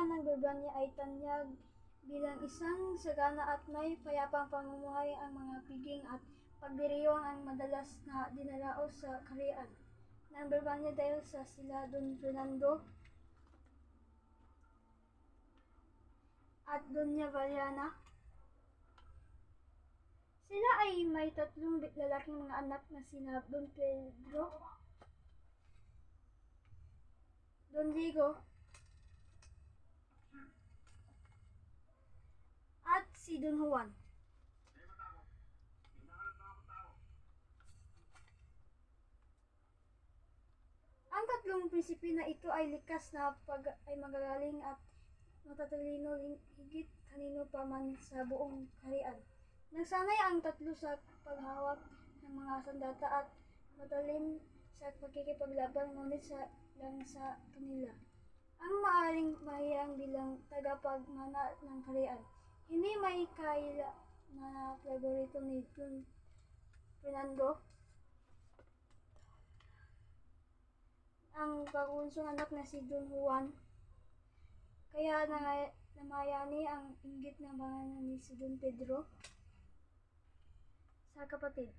ng Birbanya ay tanyag bilang isang sagana at may payapang pamumuhay. Ang mga piging at pagdiriwang ang madalas na dinaraos sa kaharian ng Birbanya dahil sa sila Don Fernando at Doña Valiana. Sila ay may tatlong lalaking mga anak na sina Don Pedro, Don Diego, at si Don Juan. Ang tatlong prinsipe na ito ay likas na ay magagaling at matatalino higit kanino pa man sa buong kaharian. Nagsanay ang tatlo sa paghawak ng mga sandata at matalim sa pagkikipaglaban, ngunit lang sa kanila ang maaring mahiyang bilang tagapagmana ng kaharian. Hindi may kaila na favorito ni Don Fernando, ang pagbunsong anak na si Don Juan, kaya namayani ang inggit ng pangalan ni si Don Pedro sa kapatid.